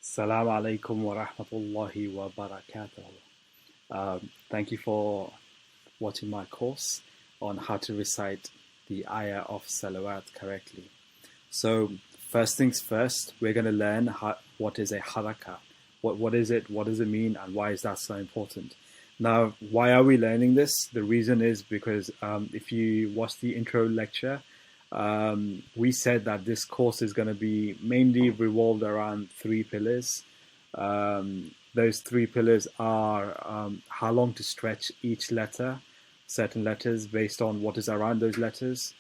Assalamu alaikum wa rahmatullahi wa barakatuh. Thank you for watching my course on how to recite the ayah of salawat correctly. So first things first, we're going to learn what is a haraka. What is it? What does it mean? And why is that so important? Now, why are we learning this? The reason is because if you watch the intro lecture, we said that this course is going to be mainly revolved around three pillars. Those three pillars are how long to stretch each letter, certain letters based on what is around those letters,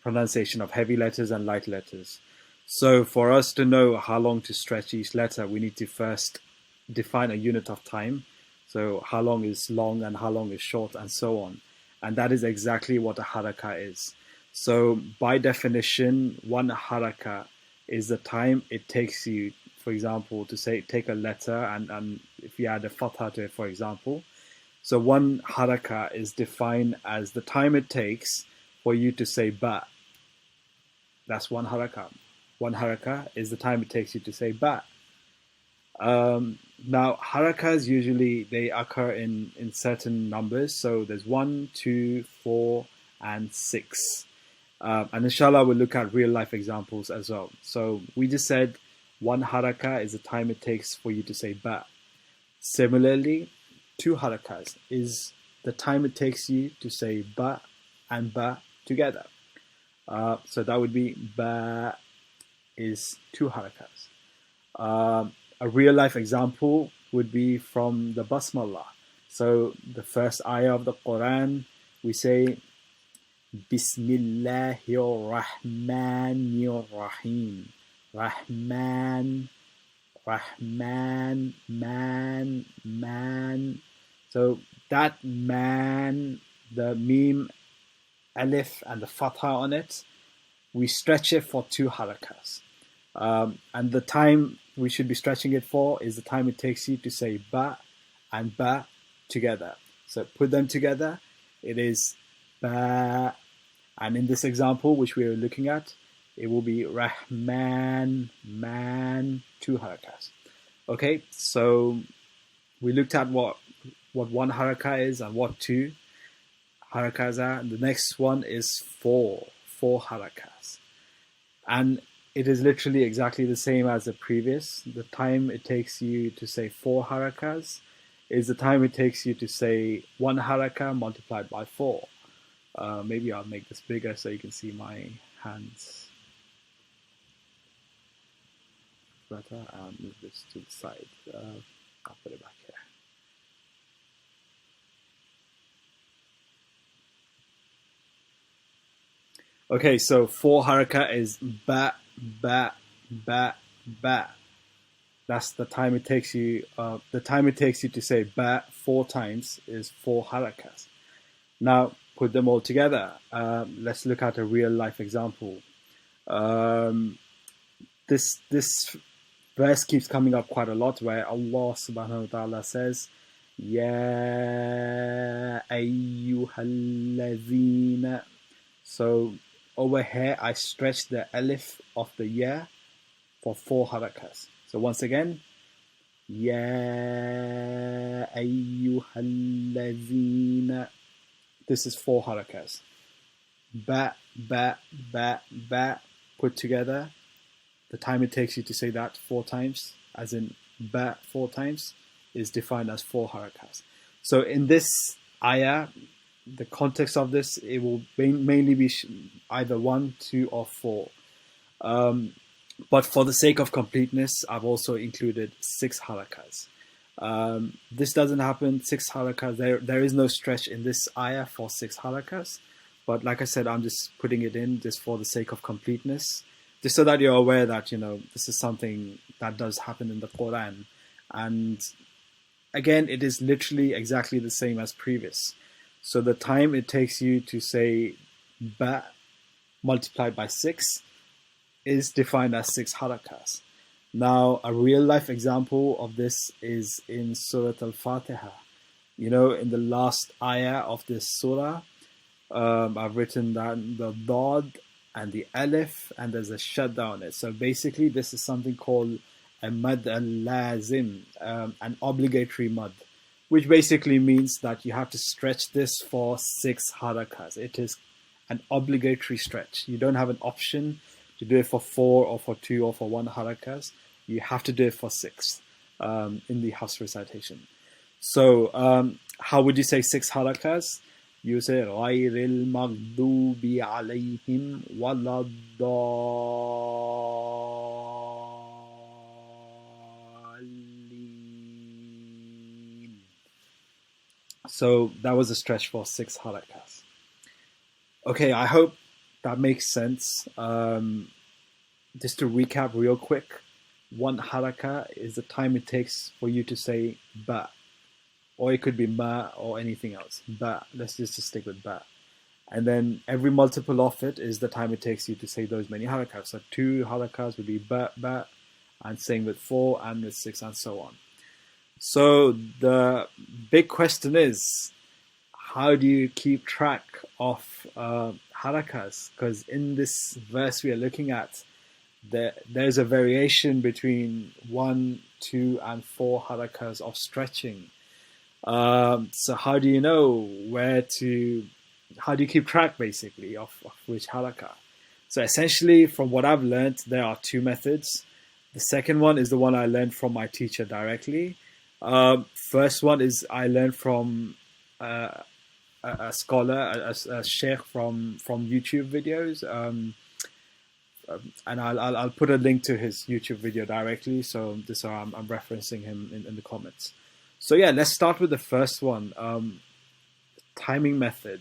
pronunciation of heavy letters and light letters. So for us to know how long to stretch each letter, we need to first define a unit of time. So how long is long and how long is short and so on. And that is exactly what a haraka is. So by definition, one haraka is the time it takes you, for example, to say take a letter and if you add a fatha to it, for example. So one haraka is defined as the time it takes for you to say ba. That's one haraka. One haraka is the time it takes you to say ba. Now, harakas usually they occur in certain numbers. So there's 1, 2, 4, and 6. And inshallah, we'll look at real life examples as well. So we just said one haraka is the time it takes for you to say ba. Similarly, two harakas is the time it takes you to say ba and ba together. So that would be ba is two harakas. A real life example would be from the basmallah. So the first ayah of the Quran, we say Bismillahir Rahmanir Rahim. Rahman, Rahman, man. So that man, the meme, alif, and the fatha on it, we stretch it for two harakas. And the time we should be stretching it for is the time it takes you to say ba and ba together. So put them together, it is ba. And in this example, which we are looking at, it will be Rahman, man, two harakas. Okay, so we looked at what one haraka is and what two harakas are. The next one is four harakas. And it is literally exactly the same as the previous. The time it takes you to say four harakas is the time it takes you to say one haraka multiplied by four. Maybe I'll make this bigger so you can see my hands better. I'll move this to the side. I'll put it back here. Okay, so four haraka is ba, ba, ba, ba. That's the time it takes you. The time it takes you to say ba four times is four harakas. Now put them all together. Let's look at a real life example. This verse keeps coming up quite a lot, where Allah subhanahu wa ta'ala says, Ya ayyuhalladhina. So over here, I stretch the alif of the ya for four harakas. So once again, Ya ayyuhalladhina. This is four harakas. Ba, ba, ba, ba, put together. The time it takes you to say that four times, as in ba four times, is defined as four harakas. So in this ayah, the context of this, it will mainly be either 1, 2, or 4. But for the sake of completeness, I've also included 6 harakas. This doesn't happen, 6 harakas. There is no stretch in this ayah for 6 harakas. But like I said, I'm just putting it in just for the sake of completeness, just so that you're aware that, this is something that does happen in the Quran. And again, it is literally exactly the same as previous. So the time it takes you to say ba multiplied by 6 is defined as 6 harakas. Now, a real life example of this is in Surah Al-Fatiha. In the last ayah of this surah, I've written down the dad and the alif, and there's a shadda on it. So basically, this is something called a mad al-lazim, an obligatory mad, which basically means that you have to stretch this for 6 harakas. It is an obligatory stretch. You don't have an option to do it for 4 or for 2 or for 1 harakas. You have to do it for 6 in the Hafs recitation. So how would you say 6 harakas? You say غَيْرِ الْمَغْضُوبِ عَلَيْهِمْ وَلَا الضَّالِّينَ. So that was a stretch for 6 harakas. Okay, I hope that makes sense. Just to recap real quick, 1 haraka is the time it takes for you to say ba, or it could be ma or anything else. Ba, let's just stick with ba. And then every multiple of it is the time it takes you to say those many harakas. So 2 harakas would be ba, ba, and same with 4 and with 6 and so on. So the big question is, how do you keep track of harakas? Because in this verse we are looking at, there's a variation between 1, 2, and 4 harakas of stretching. So how do you know how do you keep track basically of which haraka? So essentially, from what I've learned, there are 2 methods. The second one is the one I learned from my teacher directly. First one is I learned from a scholar, a sheikh from YouTube videos. And I'll put a link to his YouTube video directly. So this I'm referencing him in the comments. So yeah, let's start with the first one, timing method.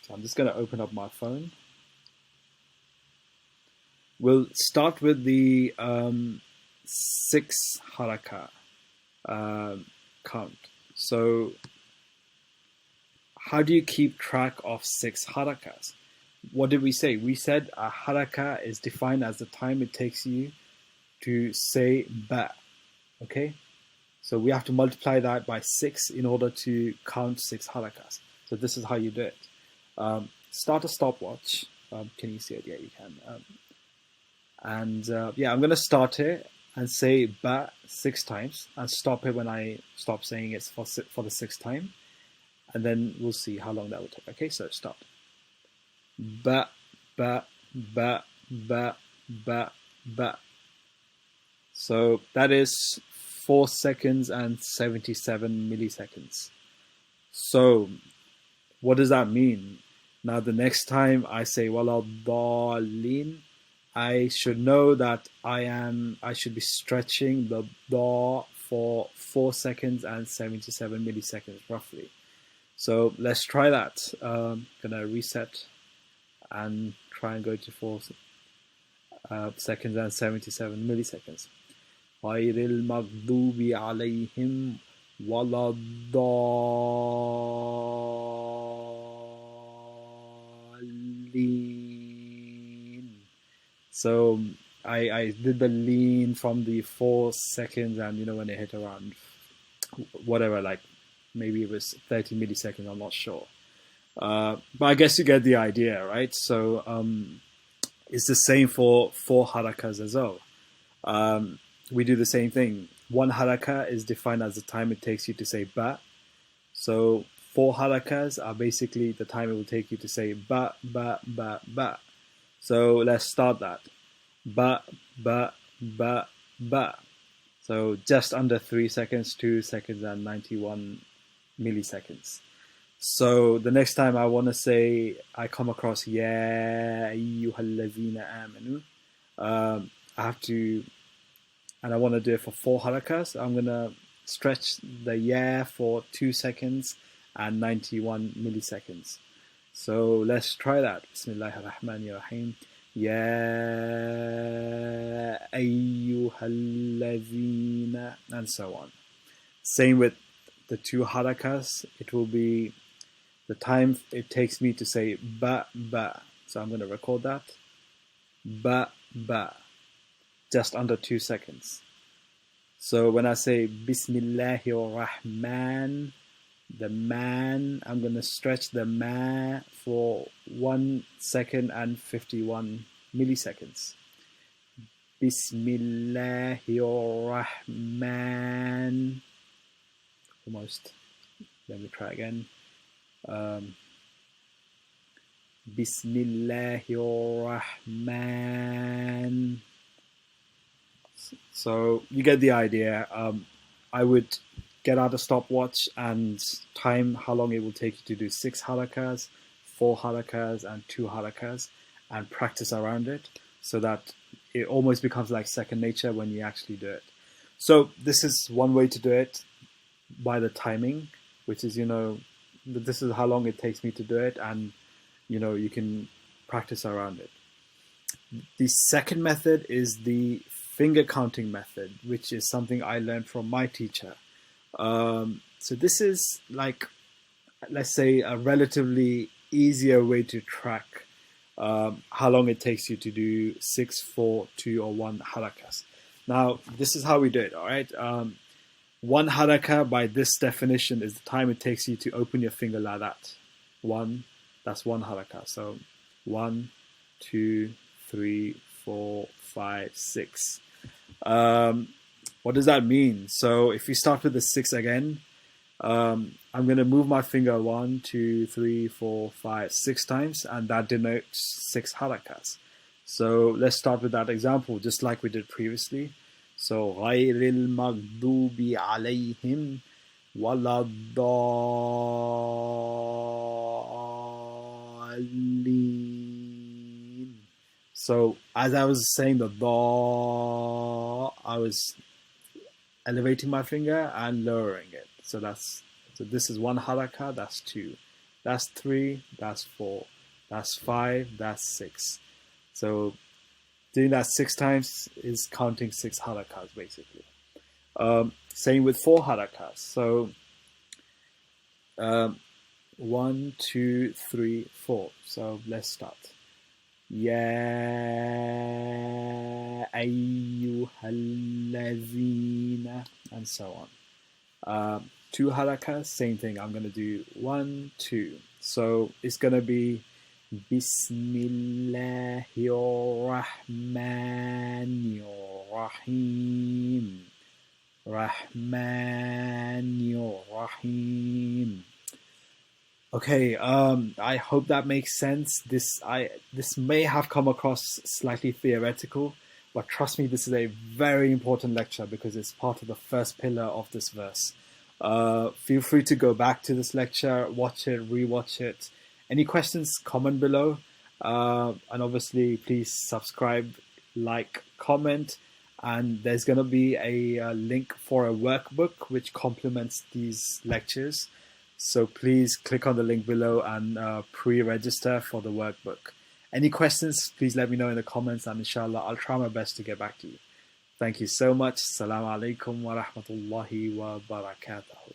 So I'm just going to open up my phone. We'll start with the 6 haraka count. So how do you keep track of 6 harakas? What did we say? We said a haraka is defined as the time it takes you to say ba. Okay? So we have to multiply that by 6 in order to count 6 harakas. So this is how you do it. Start a stopwatch. Can you see it? Yeah, you can. Yeah, I'm going to start it and say ba 6 times and stop it when I stop saying it for the 6th time. And then we'll see how long that will take. Okay, so start. Ba, ba, ba, ba, ba, ba. So that is 4 seconds and 77 milliseconds. So what does that mean? Now the next time I say wala dallin, I should know that I should be stretching the da for 4 seconds and 77 milliseconds roughly. So let's try that. Gonna reset and try and go to 4 seconds and 77 milliseconds. غَيْرِ الْمَغْضُوبِ عَلَيْهِمْ وَلَا الضَّالِّينَ. So I did the lean from the 4 seconds, and when it hit around whatever, like maybe it was 30 milliseconds, I'm not sure. But I guess you get the idea, right? So it's the same for 4 harakas as well. We do the same thing. 1 haraka is defined as the time it takes you to say ba. So 4 harakas are basically the time it will take you to say ba, ba, ba, ba. So let's start that. Ba, ba, ba, ba. So just under 3 seconds, 2 seconds and 91 milliseconds. So the next time I want to say, I come across Ya ayyuhallazina amanu, I have to, and I want to do it for 4 harakas. I'm going to stretch the ya for 2 seconds and 91 milliseconds. So let's try that. Bismillahirrahmanirrahim. Ya ayyuhallazina, and so on. Same with the 2 harakas. It will be the time it takes me to say ba, ba. So I'm going to record that. Ba, ba. Just under 2 seconds. So when I say Bismillahirrahman, the man, I'm going to stretch the ma for 1 second and 51 milliseconds. Bismillahirrahman. Almost. Let me try again. Bismillahirrahman. So you get the idea. I would get out a stopwatch and time how long it will take you to do 6 harakas, 4 harakas, and 2 harakas, and practice around it so that it almost becomes like second nature when you actually do it. So this is one way to do it, by the timing, which is, this is how long it takes me to do it, and you can practice around it. The second method is the finger counting method, which is something I learned from my teacher. So this is like, let's say, a relatively easier way to track how long it takes you to do 6, 4, 2, or 1 harakas. Now, this is how we do it, all right? 1 haraka, by this definition, is the time it takes you to open your finger like that. That's 1 haraka. So 1, 2, 3, 4, 5, 6. What does that mean? So if we start with the 6 again, I'm going to move my finger 1, 2, 3, 4, 5, 6 times, and that denotes 6 harakas. So let's start with that example, just like we did previously. So غَيْرِ الْمَغْضُوبِ عَلَيْهِمْ وَلَا الضَّالِّينَ. So as I was saying the dha, I was elevating my finger and lowering it. So this is 1 haraka, that's 2. That's 3, that's 4. That's 5, that's 6. So doing that 6 times is counting 6 harakas, basically. Same with 4 harakas. So 1, 2, 3, 4. So let's start. Ya ayyuhallazina, and so on. 2 harakas, same thing. I'm going to do 1, 2. So it's going to be Bismillahirrahmanirrahim. Rahmanirrahim. Okay, I hope that makes sense. This may have come across slightly theoretical, but trust me, this is a very important lecture because it's part of the first pillar of this verse. Feel free to go back to this lecture, watch it, rewatch it. Any questions, comment below. And obviously, please subscribe, like, comment. And there's going to be a link for a workbook which complements these lectures. So please click on the link below and pre-register for the workbook. Any questions, please let me know in the comments, and inshallah, I'll try my best to get back to you. Thank you so much. Assalamu alaikum wa rahmatullahi wa barakatuh.